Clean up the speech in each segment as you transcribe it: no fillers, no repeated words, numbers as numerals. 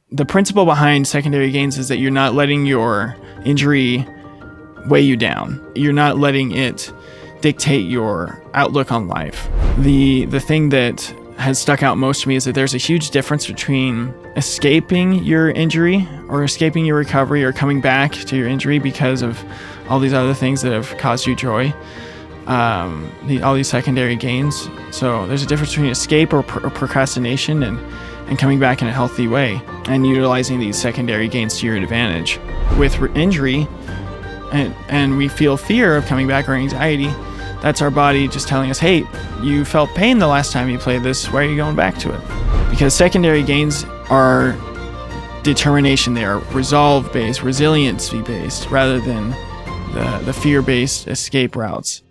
the principle behind secondary gains is that you're not letting your injury weigh you down. You're not letting it dictate your outlook on life. The thing that has stuck out most to me is that there's a huge difference between escaping your injury or escaping your recovery or coming back to your injury because of all these other things that have caused you joy, all these secondary gains. So there's a difference between escape or procrastination and coming back in a healthy way and utilizing these secondary gains to your advantage. With injury, and we feel fear of coming back or anxiety, that's our body just telling us, hey, you felt pain the last time you played this, why are you going back to it? Because secondary gains are determination, they are resolve-based, resiliency-based, rather than the fear-based escape routes.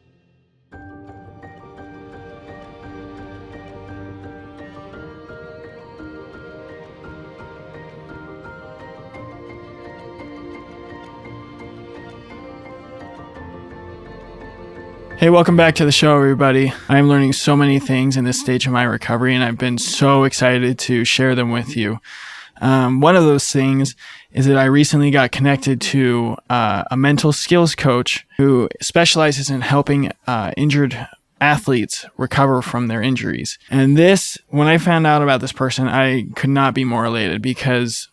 Hey, welcome back to the show, everybody. I'm learning so many things in this stage of my recovery, and I've been so excited to share them with you. One of those things is that I recently got connected to a mental skills coach who specializes in helping injured athletes recover from their injuries. And when I found out about this person, I could not be more elated because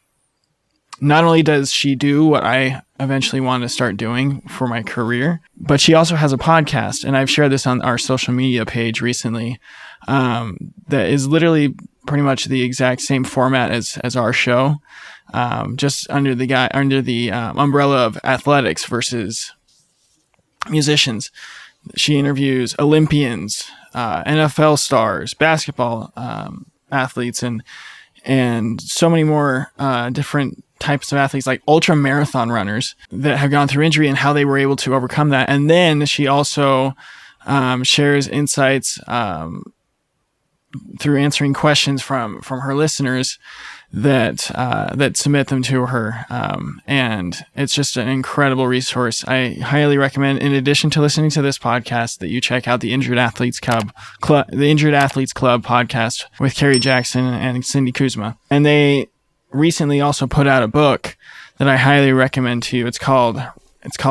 not only does she do what I eventually wanted to start doing for my career, but she also has a podcast, and I've shared this on our social media page recently, that is literally pretty much the exact same format as our show, just under the umbrella of athletics versus musicians. She interviews Olympians, NFL stars, basketball athletes, and so many more different types of athletes, like ultra marathon runners that have gone through injury and how they were able to overcome that. And then she also shares insights through answering questions from her listeners that submit them to her. And it's just an incredible resource. I highly recommend, in addition to listening to this podcast, that you check out the Injured Athletes Club podcast with Carrie Jackson and Cindy Kuzma. And they recently also put out a book that I highly recommend to you. It's called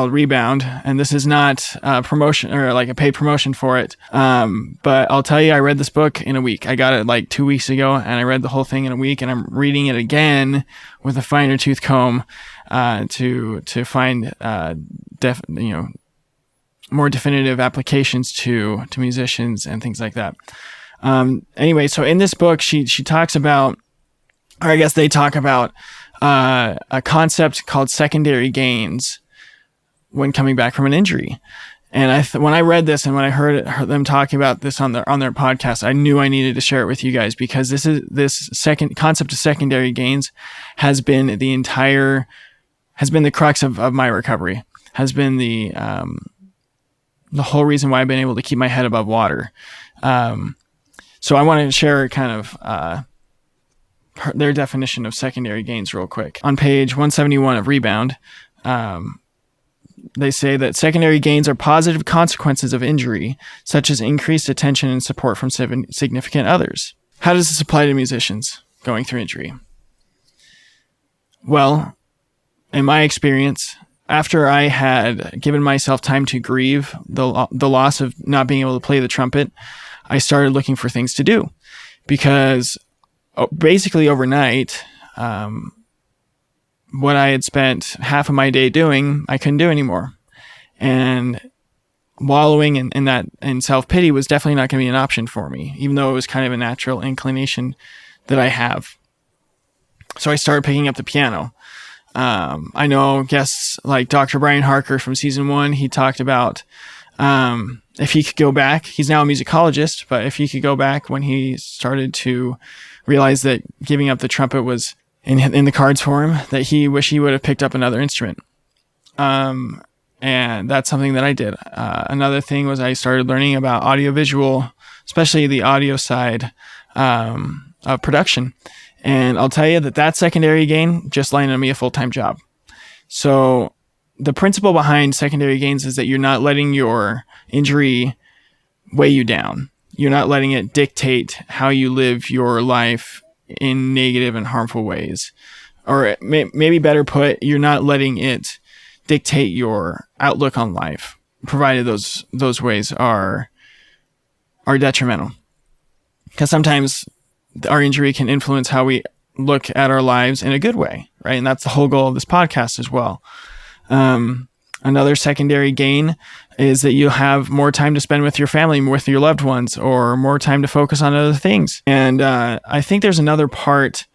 Rebound, and this is not promotion or like a paid promotion for it. But I'll tell you, I read this book in a week. I got it like 2 weeks ago, and I read the whole thing in a week, and I'm reading it again with a finer tooth comb to find more definitive applications to musicians and things like that. Anyway, so in this book, she talks about, or I guess they talk about a concept called secondary gains when coming back from an injury. And when I read this and when I heard them talking about this on their podcast, I knew I needed to share it with you guys, because this second concept of secondary gains has been the crux of my recovery, has been the whole reason why I've been able to keep my head above water. So I wanted to share kind of their definition of secondary gains real quick. On page 171 of Rebound, they say that secondary gains are positive consequences of injury, such as increased attention and support from significant others. How does this apply to musicians going through injury? Well, in my experience, after I had given myself time to grieve the loss of not being able to play the trumpet, I started looking for things to do, because basically overnight, what I had spent half of my day doing, I couldn't do anymore. And wallowing in self-pity was definitely not going to be an option for me, even though it was kind of a natural inclination that I have. So I started picking up the piano. I know guests like Dr. Brian Harker from season 1, he talked about if he could go back, he's now a musicologist, but if he could go back when he started to realize that giving up the trumpet was in the cards for him, that he wished he would have picked up another instrument. And that's something that I did. Another thing was I started learning about audiovisual, especially the audio side of production. And I'll tell you that secondary gain just landed me a full-time job. So the principle behind secondary gains is that you're not letting your injury weigh you down. You're not letting it dictate how you live your life in negative and harmful ways. Or maybe better put, you're not letting it dictate your outlook on life, provided those ways are detrimental. Because sometimes our injury can influence how we look at our lives in a good way, right? And that's the whole goal of this podcast as well. Another secondary gain is that you have more time to spend with your family, with your loved ones, or more time to focus on other things. And I think there's another part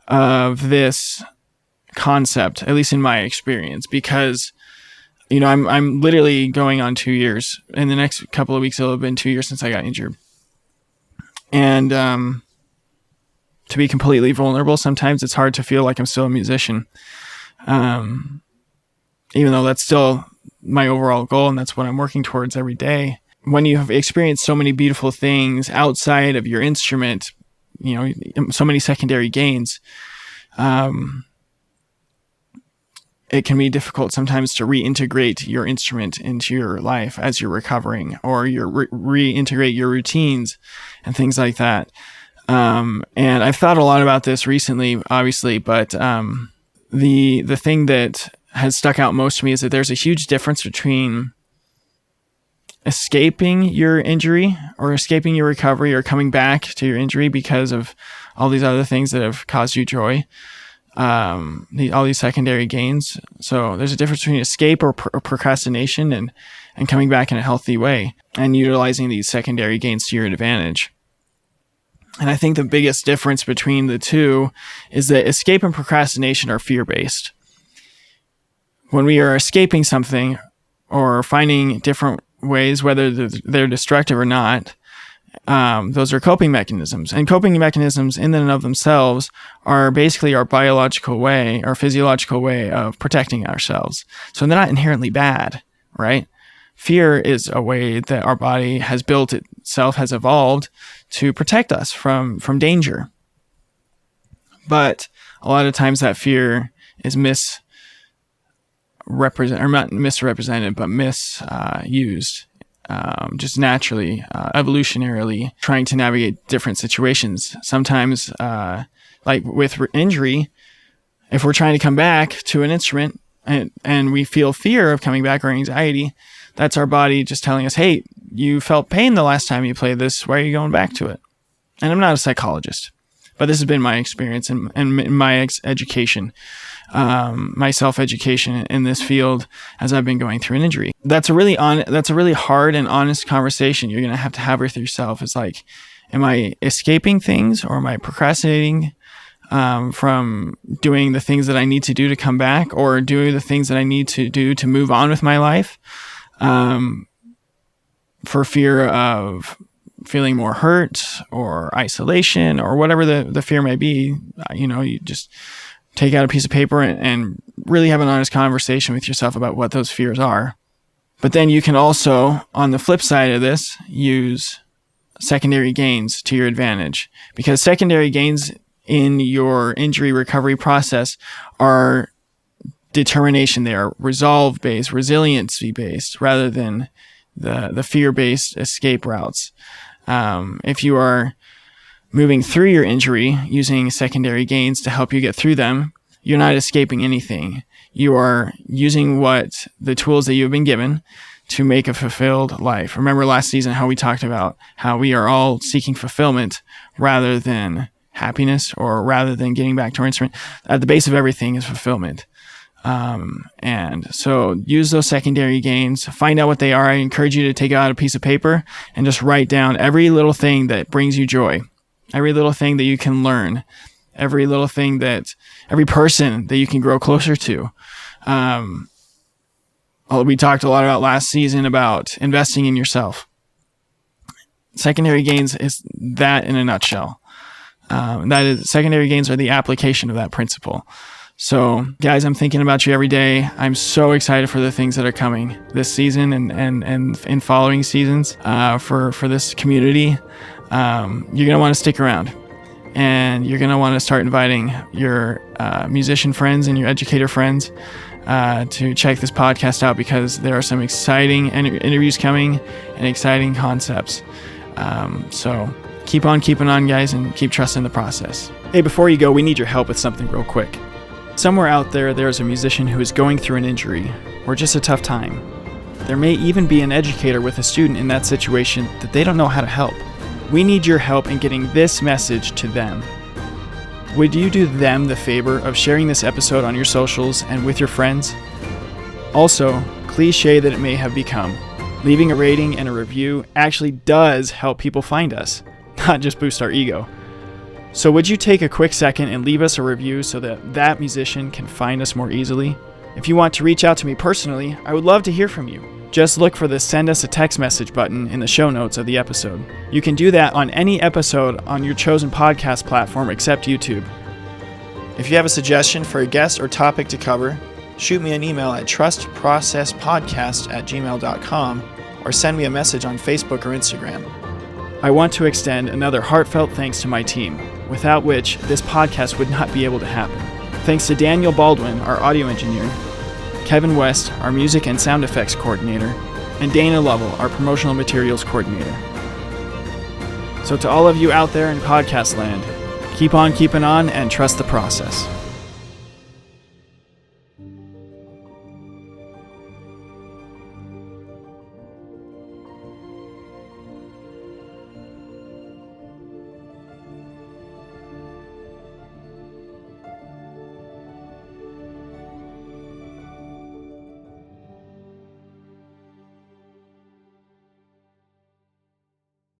of this concept, at least in my experience, because I'm literally going on 2 years. In the next couple of weeks, it'll have been 2 years since I got injured. And to be completely vulnerable, sometimes it's hard to feel like I'm still a musician. Even though that's still my overall goal and that's what I'm working towards every day. When you have experienced so many beautiful things outside of your instrument, so many secondary gains, it can be difficult sometimes to reintegrate your instrument into your life as you're recovering, or reintegrate your routines and things like that. And I've thought a lot about this recently, obviously, but the thing that has stuck out most to me is that there's a huge difference between escaping your injury or escaping your recovery or coming back to your injury because of all these other things that have caused you joy, all these secondary gains. So there's a difference between escape or procrastination and coming back in a healthy way and utilizing these secondary gains to your advantage. And I think the biggest difference between the two is that escape and procrastination are fear-based. When we are escaping something or finding different ways, whether they're destructive or not, those are coping mechanisms. And coping mechanisms in and of themselves are basically our biological way, our physiological way of protecting ourselves. So they're not inherently bad, right? Fear is a way that our body has built itself, has evolved to protect us from danger. But a lot of times that fear is misused, just naturally, evolutionarily, trying to navigate different situations. Sometimes, like with injury, if we're trying to come back to an instrument and we feel fear of coming back or anxiety, that's our body just telling us, hey, you felt pain the last time you played this. Why are you going back to it? And I'm not a psychologist, but this has been my experience and my education, my self-education in this field as I've been going through an injury. That's a really hard and honest conversation you're going to have with yourself. It's like, am I escaping things, or am I procrastinating from doing the things that I need to do to come back, or doing the things that I need to do to move on with my life, for fear of feeling more hurt or isolation or whatever the fear may be? You just take out a piece of paper and really have an honest conversation with yourself about what those fears are. But then you can also, on the flip side of this, use secondary gains to your advantage, because secondary gains in your injury recovery process are determination. They are resolve-based, resiliency-based, rather than the fear-based escape routes. If you are moving through your injury using secondary gains to help you get through them, you're not escaping anything. You are using the tools that you've been given to make a fulfilled life. Remember last season how we talked about how we are all seeking fulfillment rather than happiness, or rather than getting back to our instrument. At the base of everything is fulfillment. And so use those secondary gains, find out what they are. I encourage you to take out a piece of paper and just write down every little thing that brings you joy, every little thing that you can learn, every person that you can grow closer to. We talked a lot about last season about investing in yourself. Secondary gains is that in a nutshell. Secondary gains are the application of that principle. So guys, I'm thinking about you every day. I'm so excited for the things that are coming this season and in following seasons, for this community. You're going to want to stick around, and you're going to want to start inviting your musician friends and your educator friends to check this podcast out, because there are some exciting interviews coming and exciting concepts. So Keep on keeping on, guys, and keep trusting the process. Hey, before you go, we need your help with something real quick. Somewhere out there is a musician who is going through an injury or just a tough time. There may even be an educator with a student in that situation that they don't know how to help. We need your help in getting this message to them. Would you do them the favor of sharing this episode on your socials and with your friends? Also, cliche that it may have become, leaving a rating and a review actually does help people find us, not just boost our ego. So would you take a quick second and leave us a review so that musician can find us more easily? If you want to reach out to me personally, I would love to hear from you. Just look for the Send Us a Text Message button in the show notes of the episode. You can do that on any episode on your chosen podcast platform except YouTube. If you have a suggestion for a guest or topic to cover, shoot me an email at trustprocesspodcast@gmail.com or send me a message on Facebook or Instagram. I want to extend another heartfelt thanks to my team, without which this podcast would not be able to happen. Thanks to Daniel Baldwin, our audio engineer, Kevin West, our music and sound effects coordinator, and Dana Lovell, our promotional materials coordinator. So to all of you out there in podcast land, keep on keeping on and trust the process.